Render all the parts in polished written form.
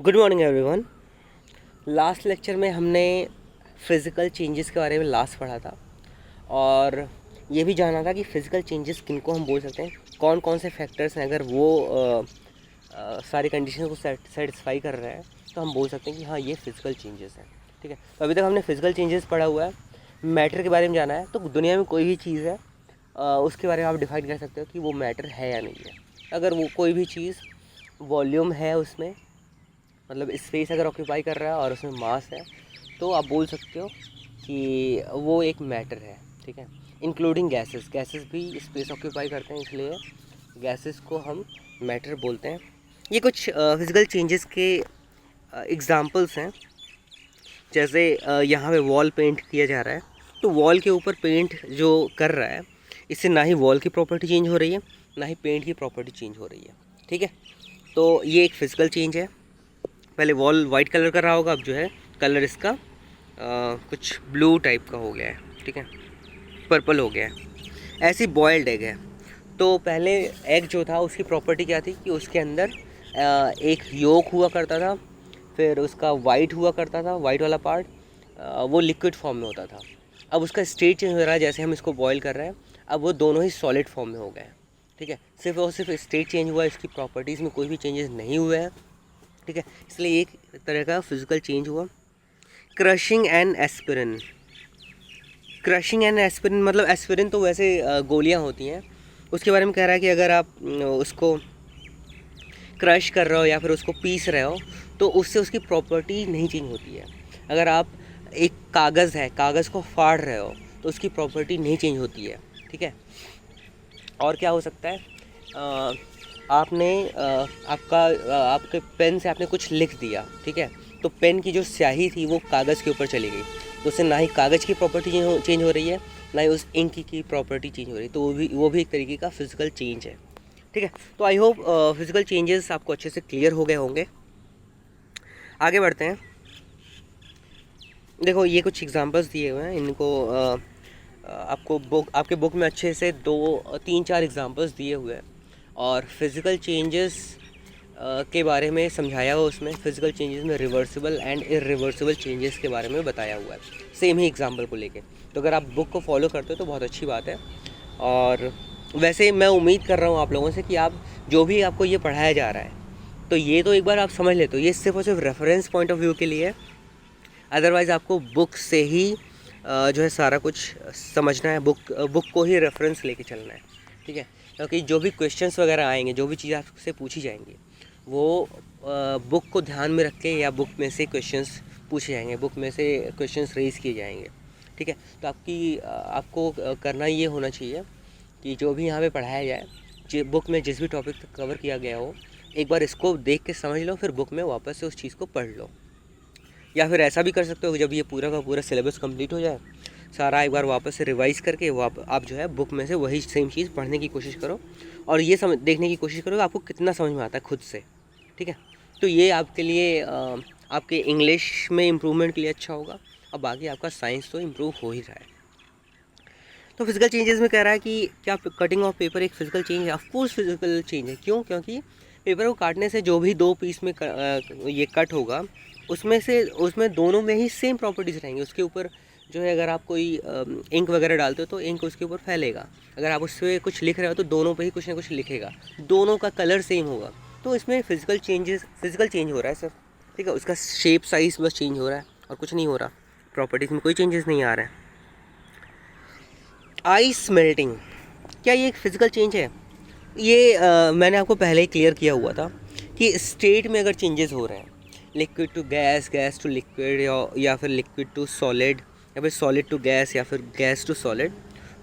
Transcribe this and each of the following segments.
Good morning everyone. Last lecture में हमने physical changes के बारे में लास्ट पढ़ा था और ये भी जाना था कि फ़िज़िकल चेंजेस किनको हम बोल सकते हैं, कौन कौन से फैक्टर्स हैं। अगर वो सारी कंडीशन को सेटिस्फाई कर रहे हैं तो हम बोल सकते हैं कि हाँ ये फ़िज़िकल चेंजेस हैं। ठीक है, तो अभी तक हमने फ़िज़िकल चेंजेस पढ़ा हुआ है, मैटर के बारे में जाना है। तो दुनिया में कोई भी चीज़ है उसके बारे में आप डिफाइन कर सकते हो कि वो मैटर है या नहीं है। अगर वो कोई भी चीज़ वॉल्यूम है, उसमें मतलब स्पेस अगर ऑक्यूपाई कर रहा है और उसमें मास है, तो आप बोल सकते हो कि वो एक मैटर है। ठीक है, इंक्लूडिंग गैसेस। गैसेस भी स्पेस ऑक्यूपाई करते हैं, इसलिए गैसेस को हम मैटर बोलते हैं। ये कुछ फिज़िकल चेंजेस के एग्जांपल्स हैं। जैसे यहाँ पे वॉल पेंट किया जा रहा है, तो वॉल के ऊपर पेंट जो कर रहा है, इससे ना ही वॉल की प्रॉपर्टी चेंज हो रही है, ना ही पेंट की प्रॉपर्टी चेंज हो रही है। ठीक है, तो ये एक फिज़िकल चेंज है। पहले वॉल वाइट कलर का रहा होगा, अब जो है कलर इसका कुछ ब्लू टाइप का हो गया है। ठीक है, पर्पल हो गया है। ऐसी बॉयल्ड एग है, तो पहले एग जो था उसकी प्रॉपर्टी क्या थी कि उसके अंदर एक योक हुआ करता था, फिर उसका वाइट हुआ करता था, वाइट वाला पार्ट वो लिक्विड फॉर्म में होता था। अब उसका स्टेट चेंज हो रहा है, जैसे हम इसको बॉयल कर रहे हैं, अब वो दोनों ही सॉलिड फॉर्म में हो गए हैं। ठीक है, सिर्फ और सिर्फ स्टेट चेंज हुआ है, इसकी प्रॉपर्टीज़ में कोई भी चेंजेस नहीं हुए हैं। ठीक है, इसलिए एक तरह का फिजिकल चेंज हुआ। Crushing and aspirin. Crushing and aspirin मतलब एस्पिरिन तो वैसे गोलियां होती हैं, उसके बारे में कह रहा है कि अगर आप उसको क्रश कर रहे हो या फिर उसको पीस रहे हो तो उससे उसकी प्रॉपर्टी नहीं चेंज होती है। अगर आप एक कागज़ है, कागज़ को फाड़ रहे हो तो उसकी प्रॉपर्टी नहीं चेंज होती है। ठीक है, और क्या हो सकता है, आपने आपके पेन से आपने कुछ लिख दिया। ठीक है, तो पेन की जो स्याही थी वो कागज़ के ऊपर चली गई, तो उससे ना ही कागज़ की प्रॉपर्टी चेंज हो रही है, ना ही उस इंक की प्रॉपर्टी चेंज हो रही है। तो वो भी एक तरीके का फिज़िकल चेंज है। ठीक है, तो आई होप फिज़िकल चेंजेस आपको अच्छे से क्लियर हो गए होंगे। आगे बढ़ते हैं। देखो ये कुछ एग्जांपल्स दिए हुए हैं, इनको आपके बुक में अच्छे से 2-3-4 एग्जांपल्स दिए हुए हैं और फिज़िकल चेंजेस के बारे में समझाया हुआ। उसमें फ़िज़िकल चेंजेस में रिवर्सिबल एंड इरिवर्सिबल चेंजेस के बारे में बताया हुआ है, सेम ही एग्जांपल को लेके। तो अगर आप बुक को फॉलो करते हो तो बहुत अच्छी बात है। और वैसे मैं उम्मीद कर रहा हूँ आप लोगों से कि आप जो भी आपको ये पढ़ाया जा रहा है, तो ये तो एक बार आप समझ लेते हो, ये सिर्फ और सिर्फ रेफरेंस पॉइंट ऑफ व्यू के लिए है। अदरवाइज़ आपको बुक से ही जो है सारा कुछ समझना है, बुक को ही रेफरेंस लेके चलना है। ठीक है, क्योंकि जो भी क्वेश्चंस वगैरह आएंगे, जो भी चीज़ आपसे पूछी जाएंगी, वो बुक को ध्यान में रख के या बुक में से क्वेश्चंस पूछे जाएंगे, बुक में से क्वेश्चंस रेज़ किए जाएंगे। ठीक है, तो आपको करना ये होना चाहिए कि जो भी यहाँ पे पढ़ाया जाए, बुक में जिस भी टॉपिक तक कवर किया गया हो, एक बार इसको देख के समझ लो, फिर बुक में वापस से उस चीज़ को पढ़ लो। या फिर ऐसा भी कर सकते हो, जब ये पूरा का पूरा सिलेबस कंप्लीट हो जाए, सारा एक बार वापस से रिवाइज करके आप जो है बुक में से वही सेम चीज़ पढ़ने की कोशिश करो और ये देखने की कोशिश करो आपको कितना समझ में आता है खुद से। ठीक है, तो ये आपके लिए आपके इंग्लिश में इम्प्रूवमेंट के लिए अच्छा होगा, और बाकी आपका साइंस तो इम्प्रूव हो ही रहा है। तो फिजिकल चेंजेस में कह रहा है कि क्या कटिंग ऑफ पेपर एक फिजिकल चेंज है? ऑफकोर्स फिजिकल चेंज है। क्यों? क्योंकि पेपर को काटने से जो भी 2 पीस में ये कट होगा, उसमें दोनों में ही सेम प्रॉपर्टीज़ रहेंगी। उसके ऊपर जो है, अगर आप कोई इंक वगैरह डालते हो तो इंक उसके ऊपर फैलेगा। अगर आप उससे कुछ लिख रहे हो तो दोनों पे ही कुछ ना कुछ लिखेगा, दोनों का कलर सेम होगा। तो इसमें फिजिकल चेंज हो रहा है सर। ठीक है, उसका शेप साइज बस चेंज हो रहा है और कुछ नहीं हो रहा, प्रॉपर्टीज़ में कोई चेंजेस नहीं आ रहा है। आइस मेल्टिंग, क्या ये एक फिज़िकल चेंज है? ये मैंने आपको पहले ही क्लियर किया हुआ था कि स्टेट में अगर चेंजेस हो रहे हैं, liquid to gas, gas to liquid, या फिर लिक्विड टू सॉलिड, या फिर सॉलिड टू गैस, या फिर गैस टू सॉलिड,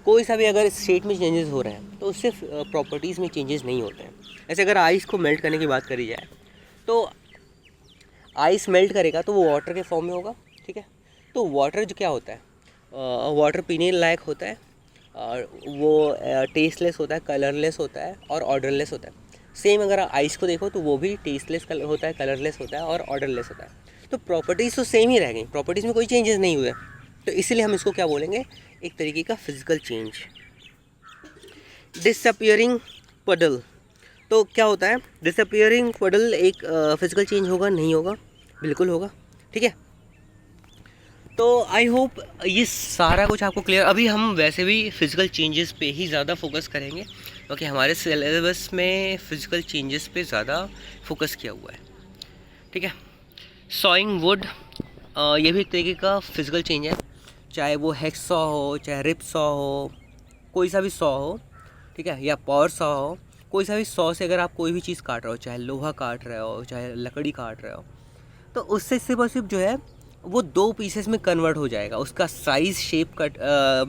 कोई सा भी अगर स्टेट में चेंजेस हो रहे हैं तो उससे प्रॉपर्टीज़ में चेंजेस नहीं होते हैं। ऐसे अगर आइस को मेल्ट करने की बात करी जाए, तो आइस मेल्ट करेगा तो वो वाटर के फॉर्म में होगा। ठीक है, तो वाटर जो क्या होता है, वाटर पीने लायक होता है, और वो टेस्टलेस होता है, कलरलेस होता है और ऑर्डरलेस होता है। सेम अगर आप आइस को देखो तो वो भी टेस्टलेस होता है, कलरलेस होता है और ऑर्डरलेस होता है। तो प्रॉपर्टीज़ तो सेम ही रह गई, प्रॉपर्टीज़ में कोई चेंजेस नहीं हुए, तो इसीलिए हम इसको क्या बोलेंगे, एक तरीके का फिजिकल चेंज। डिसअपियरिंग पडल, तो क्या होता है, डिसअपियरिंग पडल एक फिजिकल चेंज होगा? नहीं होगा, बिल्कुल होगा। ठीक है, तो आई होप ये सारा कुछ आपको क्लियर। अभी हम वैसे भी फिज़िकल चेंजेस पे ही ज़्यादा फोकस करेंगे, क्योंकि हमारे सिलेबस में फ़िज़िकल चेंजेस पे ज़्यादा फोकस किया हुआ है। ठीक है, सॉइंग वुड ये भी एक तरीके का फिज़िकल चेंज है, चाहे वो हेक्स सॉ हो, चाहे रिप सॉ हो, कोई सा भी सॉ हो, ठीक है, या पावर सॉ हो। कोई सा भी सॉ से अगर आप कोई भी चीज़ काट रहे हो, चाहे लोहा काट रहे हो, चाहे लकड़ी काट रहे हो, तो उससे सिर्फ और सिर्फ जो है वो 2 पीसेस में कन्वर्ट हो जाएगा। उसका साइज़ शेप कट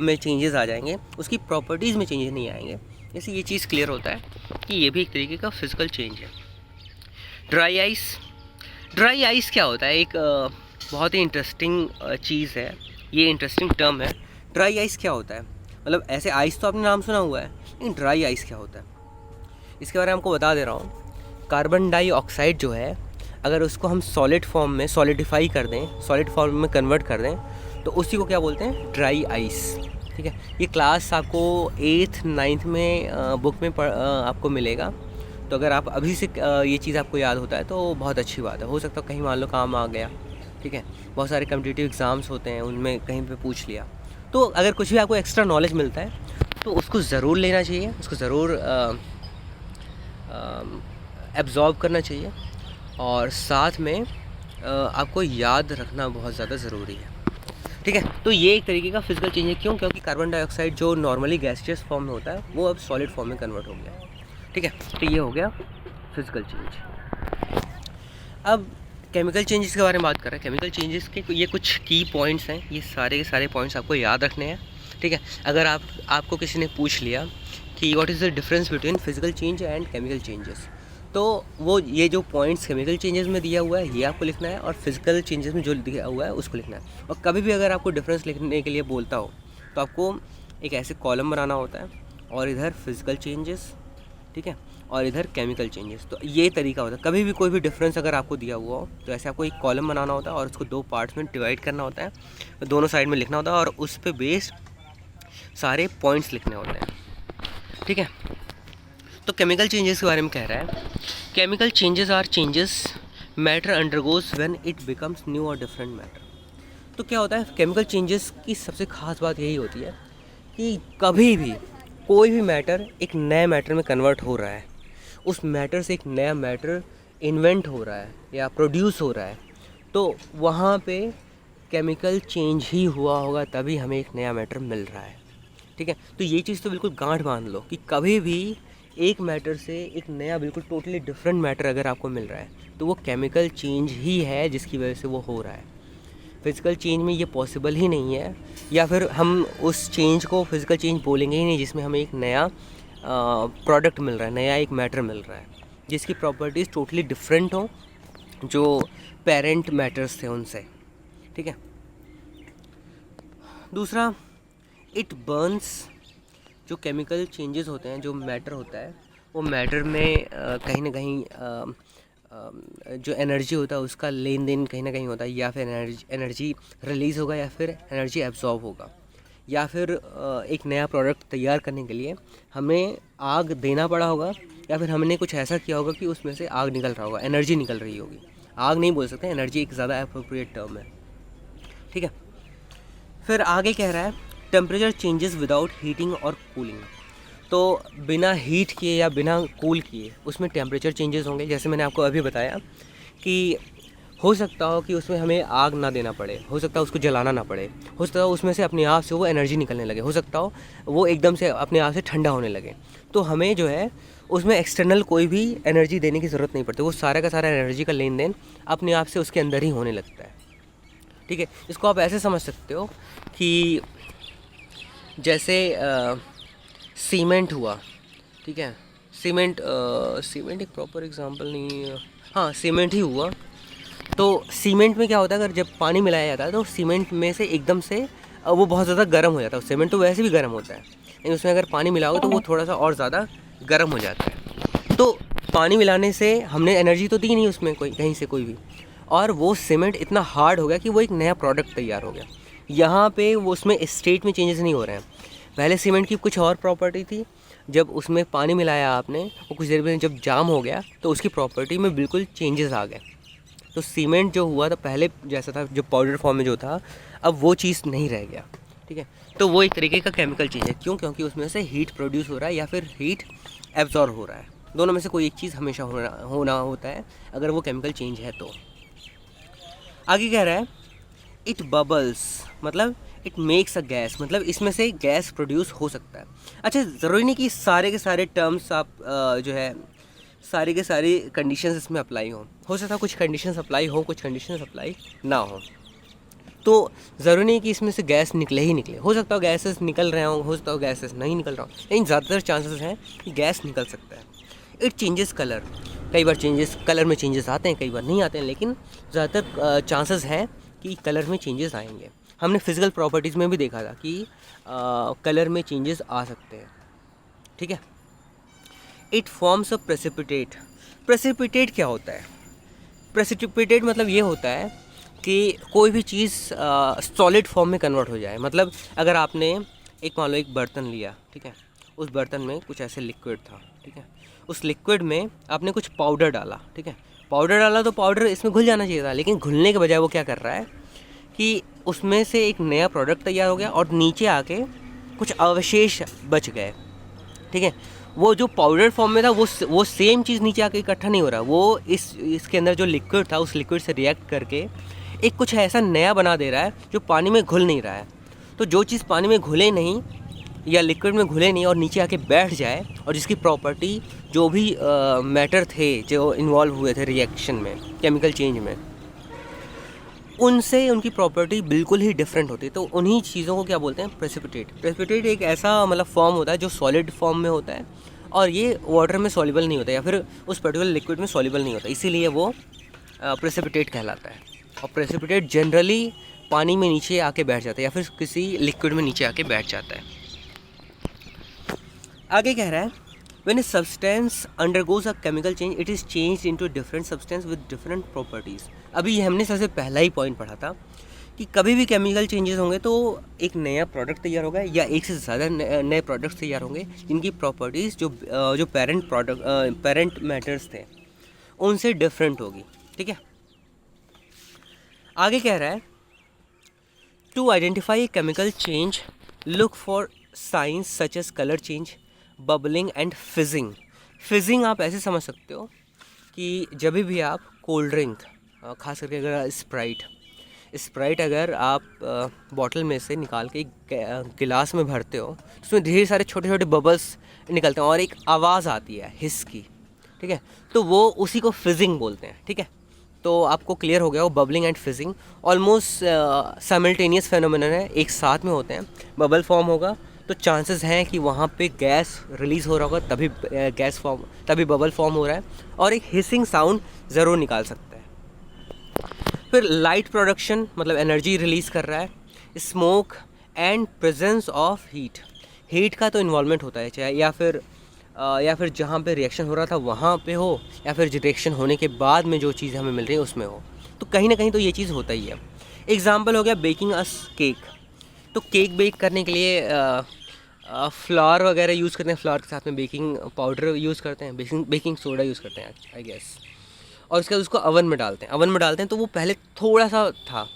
में चेंजेस आ जाएंगे, उसकी प्रॉपर्टीज़ में चेंजेस नहीं आएंगे। जैसे ये चीज़ क्लियर होता है कि ये भी एक तरीके का फिज़िकल चेंज है। ड्राई आइस, ड्राई आइस क्या होता है? एक बहुत ही इंटरेस्टिंग चीज़ है, ये इंटरेस्टिंग टर्म है। ड्राई आइस क्या होता है? मतलब ऐसे आइस तो आपने नाम सुना हुआ है, लेकिन ड्राई आइस क्या होता है इसके बारे में आपको बता दे रहा हूँ। कार्बन डाइऑक्साइड जो है, अगर उसको हम सॉलिड फॉर्म में सॉलिडिफाई कर दें, सॉलिड फॉर्म में कन्वर्ट कर दें, तो उसी को क्या बोलते हैं? Dry ice. ठीक है, ये क्लास आपको 8th 9th में बुक में आपको मिलेगा। तो अगर आप अभी से ये चीज़ आपको याद होता है तो बहुत अच्छी बात है। हो सकता है कहीं मान लो काम आ गया, ठीक है, बहुत सारे कम्पिटिटिव एग्ज़ाम्स होते हैं, उनमें कहीं पे पूछ लिया। तो अगर कुछ भी आपको एक्स्ट्रा नॉलेज मिलता है तो उसको ज़रूर लेना चाहिए, उसको ज़रूर एब्जॉर्ब करना चाहिए, और साथ में आपको याद रखना बहुत ज़्यादा ज़रूरी है। ठीक है, तो ये एक तरीके का फिजिकल चेंज है। क्यों? क्योंकि कार्बन डाइऑक्साइड जो नॉर्मली गैसियस फॉर्म में होता है वो अब सॉलिड फॉर्म में कन्वर्ट हो गया है। ठीक है, तो ये हो गया फिजिकल चेंज। अब केमिकल चेंजेस के बारे में बात कर रहे हैं। केमिकल चेंजेस के ये कुछ की पॉइंट्स हैं, ये सारे के सारे पॉइंट्स आपको याद रखने हैं। ठीक है, अगर आपको किसी ने पूछ लिया कि what is the difference between physical change and chemical changes, तो वो ये जो पॉइंट्स केमिकल चेंजेस में दिया हुआ है ये आपको लिखना है, और फिजिकल चेंजेस में जो दिया हुआ है उसको लिखना है। और कभी भी अगर आपको डिफरेंस लिखने के लिए बोलता हो तो आपको एक ऐसे कॉलम बनाना होता है, और इधर फिजिकल चेंजेस, ठीक है, और इधर केमिकल चेंजेस। तो ये तरीका होता है। कभी भी कोई भी डिफरेंस अगर आपको दिया हुआ हो तो ऐसे आपको एक कॉलम बनाना होता है, और उसको 2 पार्ट्स में डिवाइड करना होता है, दोनों साइड में लिखना होता है, और उस पर बेस्ड सारे पॉइंट्स लिखने होते हैं। ठीक है, तो केमिकल चेंजेस के बारे में कह रहा है, chemical changes are changes matter undergoes when it becomes new और डिफरेंट मैटर। तो क्या होता है, केमिकल चेंजेस की सबसे खास बात यही होती है कि कभी भी कोई भी मैटर एक नए मैटर में कन्वर्ट हो रहा है, उस मैटर से एक नया मैटर इन्वेंट हो रहा है या प्रोड्यूस हो रहा है, तो वहाँ पे केमिकल चेंज ही हुआ होगा, तभी हमें एक नया मैटर मिल रहा है। ठीक है, तो ये चीज़ तो बिल्कुल गांठ बांध लो कि कभी भी एक मैटर से एक नया बिल्कुल टोटली डिफरेंट मैटर अगर आपको मिल रहा है तो वो केमिकल चेंज ही है जिसकी वजह से वो हो रहा है। फिज़िकल चेंज में ये पॉसिबल ही नहीं है, या फिर हम उस चेंज को फिज़िकल चेंज बोलेंगे ही नहीं जिसमें हमें एक नया प्रोडक्ट मिल रहा है, नया एक मैटर मिल रहा है जिसकी प्रॉपर्टीज़ टोटली डिफरेंट हो जो पेरेंट मैटर्स थे उनसे। ठीक है, दूसरा, इट बर्न्स। जो केमिकल चेंजेस होते हैं, जो मैटर होता है, वो मैटर में कहीं ना कहीं जो एनर्जी होता है उसका लेन देन कहीं ना कहीं होता है, या फिर एनर्जी रिलीज़ होगा, या फिर एनर्जी एब्जॉर्ब होगा, या फिर एक नया प्रोडक्ट तैयार करने के लिए हमें आग देना पड़ा होगा, या फिर हमने कुछ ऐसा किया होगा कि उसमें से आग निकल रहा होगा, एनर्जी निकल रही होगी। आग नहीं बोल सकते, एनर्जी एक ज़्यादा अप्रोप्रिएट टर्म है। ठीक है, फिर आगे कह रहा है टेम्परेचर चेंजेस विदाउट हीटिंग और कूलिंग। तो बिना हीट किए या बिना कूल किए उसमें टेम्परेचर चेंजेस होंगे। जैसे मैंने आपको अभी बताया कि हो सकता हो कि उसमें हमें आग ना देना पड़े, हो सकता है उसको जलाना ना पड़े, हो सकता है उसमें से अपने आप से वो एनर्जी निकलने लगे, हो सकता हो वो एकदम से अपने आप से ठंडा होने लगे। तो हमें जो है उसमें एक्सटर्नल कोई भी एनर्जी देने की ज़रूरत नहीं पड़ती, वो सारा का सारा एनर्जी का लेन देन अपने आप से उसके अंदर ही होने लगता है। ठीक है, इसको आप ऐसे समझ सकते हो कि जैसे सीमेंट हुआ, ठीक है, सीमेंट एक प्रॉपर एग्जांपल नहीं है, हाँ सीमेंट ही हुआ। तो सीमेंट में क्या होता है, अगर जब पानी मिलाया जाता है तो सीमेंट में से एकदम से वो बहुत ज़्यादा गर्म हो जाता है। सीमेंट तो वैसे भी गर्म होता है, लेकिन उसमें अगर पानी मिलाओगे तो वो थोड़ा सा और ज़्यादा गर्म हो जाता है। तो पानी मिलाने से हमने एनर्जी तो दी नहीं उसमें कोई कहीं से कोई भी, और वो सीमेंट इतना हार्ड हो गया कि वो एक नया प्रोडक्ट तैयार हो गया। यहाँ पे वो उसमें स्टेट में चेंजेस नहीं हो रहे हैं। पहले सीमेंट की कुछ और प्रॉपर्टी थी जब उसमें पानी मिलाया आपने, वो कुछ देर में जब जाम हो गया तो उसकी प्रॉपर्टी में बिल्कुल चेंजेस आ गए। तो सीमेंट जो हुआ था पहले जैसा था, जो पाउडर फॉर्म में जो था, अब वो चीज़ नहीं रह गया। ठीक है, तो वो एक तरीके का केमिकल चेंज है। क्यों? क्योंकि उसमें से हीट प्रोड्यूस हो रहा है या फिर हीट एब्जॉर्ब हो रहा है। दोनों में से कोई एक चीज़ हमेशा होना होता है अगर वो केमिकल चेंज है तो। आगे कह रहा है इट बबल्स, मतलब इट मेक्स अ गैस, मतलब इसमें से गैस प्रोड्यूस हो सकता है। अच्छा, ज़रूरी नहीं कि सारे के सारे टर्म्स आप जो है सारी के सारी कंडीशंस इसमें अप्लाई हो सकता है कुछ कंडीशंस अप्लाई हो, कुछ कंडीशंस अप्लाई ना हो। तो ज़रूरी नहीं कि इसमें से गैस निकले ही निकले, हो सकता है गैसेस निकल रहे हो सकता है गैसेस नहीं निकल रहा हो, लेकिन ज़्यादातर चांसेस हैं कि गैस निकल सकता है। इट चेंजेस कलर, कई बार कलर में चेंजेस आते हैं, कई बार नहीं आते हैं, लेकिन ज़्यादातर चांसेस हैं कि कलर में चेंजेस आएंगे। हमने फिज़िकल प्रॉपर्टीज़ में भी देखा था कि कलर में चेंजेस आ सकते हैं। ठीक है, it forms a precipitate. Precipitate क्या होता है? प्रेसिपिटेट मतलब ये होता है कि कोई भी चीज़ सॉलिड फॉर्म में कन्वर्ट हो जाए। मतलब अगर आपने मान लो एक बर्तन लिया, ठीक है, उस बर्तन में कुछ ऐसे लिक्विड था, ठीक है, उस लिक्विड में आपने कुछ पाउडर डाला, ठीक है, पाउडर डाला तो पाउडर इसमें घुल जाना चाहिए था, लेकिन घुलने के बजाय वो क्या कर रहा है कि उसमें से एक नया प्रोडक्ट तैयार हो गया और नीचे आके कुछ अवशेष बच गए। ठीक है, वो जो पाउडर फॉर्म में था वो सेम चीज़ नीचे आके इकट्ठा नहीं हो रहा, वो इसके अंदर जो लिक्विड था उस लिक्विड से रिएक्ट करके एक कुछ ऐसा नया बना दे रहा है जो पानी में घुल नहीं रहा है। तो जो चीज़ पानी में घुले नहीं या लिक्विड में घुले नहीं और नीचे आके बैठ जाए, और जिसकी प्रॉपर्टी जो भी मैटर थे जो इन्वॉल्व हुए थे रिएक्शन में, केमिकल चेंज में, उनसे उनकी प्रॉपर्टी बिल्कुल ही डिफरेंट होती है। तो उन्हीं चीज़ों को क्या बोलते हैं? प्रेसिपिटेट। प्रेसिपिटेट एक ऐसा मतलब फॉर्म होता है जो सॉलिड फॉर्म में होता है और ये वाटर में सॉल्युबल नहीं होता या फिर उस पर्टिकुलर लिक्विड में सॉल्युबल नहीं होता, इसीलिए वो प्रेसिपिटेट कहलाता है। और प्रेसिपिटेट जनरली पानी में नीचे आके बैठ जाता है या फिर किसी लिक्विड में नीचे आके बैठ जाता है। आगे कह रहा है when a substance undergoes a chemical change it is changed into a different substance with different properties। अभी ये हमने सबसे पहला ही पॉइंट पढ़ा था कि कभी भी केमिकल चेंजेस होंगे तो एक नया प्रोडक्ट तैयार होगा या एक से ज़्यादा नए प्रोडक्ट्स तैयार होंगे जिनकी प्रॉपर्टीज़ जो पेरेंट मैटर्स थे उनसे डिफरेंट होगी। ठीक है, आगे कह रहा है to identify chemical change look for signs such as colour change, bubbling and fizzing. Fizzing आप ऐसे समझ सकते हो कि जब भी आप कोल्ड ड्रिंक, खास करके अगर स्प्राइट अगर आप बॉटल में से निकाल के गिलास में भरते हो तो उसमें ढेर सारे छोटे छोटे बबल्स निकलते हैं और एक आवाज़ आती है हिस की। ठीक है, तो वो उसी को फिजिंग बोलते हैं। ठीक है, तो आपको क्लियर हो गया, वो bubbling and fizzing almost simultaneous phenomenon है, एक साथ में होते हैं। बबल फॉर्म होगा तो चांसेस हैं कि वहाँ पे गैस रिलीज़ हो रहा होगा, तभी बबल फॉर्म हो रहा है और एक हिसिंग साउंड ज़रूर निकाल सकता है। फिर लाइट प्रोडक्शन मतलब एनर्जी रिलीज़ कर रहा है। Smoke and presence of heat का तो इन्वॉल्वमेंट होता है, चाहे या फिर जहाँ पे रिएक्शन हो रहा था वहाँ पे हो या फिर रिएक्शन होने के बाद में जो चीज़ हमें मिल रही है उसमें हो, तो कहीं ना कहीं तो ये चीज़ होता ही है। एग्जाम्पल हो गया बेकिंग अ केक। तो केक बेक करने के लिए फ्लावर वगैरह यूज़ करते हैं, फ्लावर के साथ में बेकिंग पाउडर यूज़ करते हैं, बेकिंग सोडा यूज़ करते हैं आई गेस, और उसके बाद उसको अवन में डालते हैं। तो वो पहले थोड़ा सा था,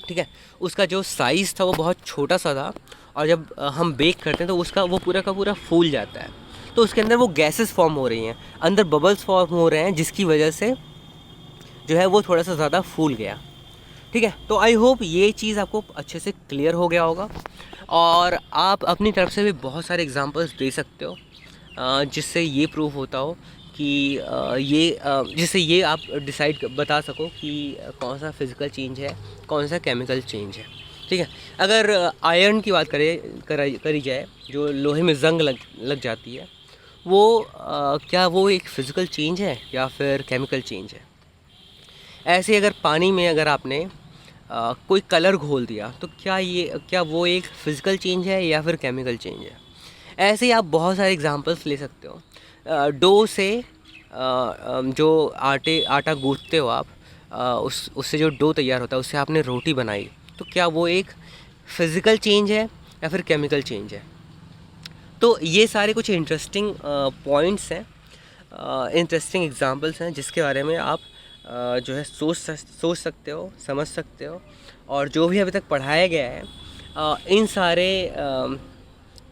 ठीक है, उसका जो साइज़ था वो बहुत छोटा सा था और जब हम बेक करते हैं तो उसका वो पूरा का पूरा फूल जाता है, तो उसके अंदर वो गैसेस फॉर्म हो रही हैं, अंदर बबल्स फॉर्म हो रहे हैं जिसकी वजह से जो है वो थोड़ा सा ज़्यादा फूल गया। ठीक है, तो आई होप ये चीज़ आपको अच्छे से क्लियर हो गया होगा और आप अपनी तरफ से भी बहुत सारे एग्जांपल्स दे सकते हो जिससे ये प्रूव होता हो कि जिससे ये आप बता सको कि कौन सा फिज़िकल चेंज है, कौन सा केमिकल चेंज है। ठीक है, अगर आयरन की बात करी जाए जो लोहे में जंग लग जाती है, वो क्या वो एक फ़िज़िकल चेंज है या फिर केमिकल चेंज है? ऐसे अगर पानी में अगर आपने कोई कलर घोल दिया तो क्या वो एक फ़िज़िकल चेंज है या फिर केमिकल चेंज है? ऐसे ही आप बहुत सारे एग्जांपल्स ले सकते हो। डो से जो आटा गूँथते हो आप, उससे जो डो तैयार होता है उससे आपने रोटी बनाई, तो क्या वो एक फ़िज़िकल चेंज है या फिर केमिकल चेंज है? तो ये सारे कुछ इंटरेस्टिंग पॉइंट्स हैं, इंटरेस्टिंग एग्जांपल्स हैं जिसके बारे में आप जो है सोच सकते हो, समझ सकते हो। और जो भी अभी तक पढ़ाया गया है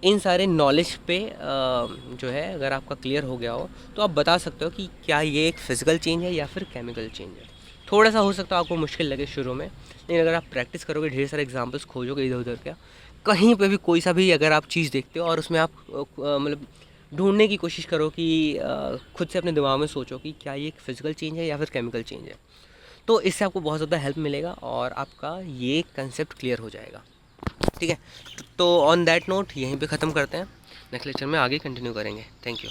इन सारे नॉलेज पे जो है अगर आपका क्लियर हो गया हो तो आप बता सकते हो कि क्या ये एक फ़िज़िकल चेंज है या फिर केमिकल चेंज है। थोड़ा सा हो सकता है आपको मुश्किल लगे शुरू में, लेकिन अगर आप प्रैक्टिस करोगे, ढेर सारे एग्जांपल्स खोजोगे इधर उधर का, कहीं पे भी कोई सा भी अगर आप चीज़ देखते हो और उसमें आप मतलब ढूंढने की कोशिश करो कि खुद से अपने दिमाग में सोचो कि क्या ये एक फ़िज़िकल चेंज है या फिर केमिकल चेंज है, तो इससे आपको बहुत ज़्यादा हेल्प मिलेगा और आपका ये कंसेप्ट क्लियर हो जाएगा। ठीक है, तो ऑन दैट नोट यहीं पे ख़त्म करते हैं, नेक्स्ट लेक्चर में आगे कंटिन्यू करेंगे। Thank you.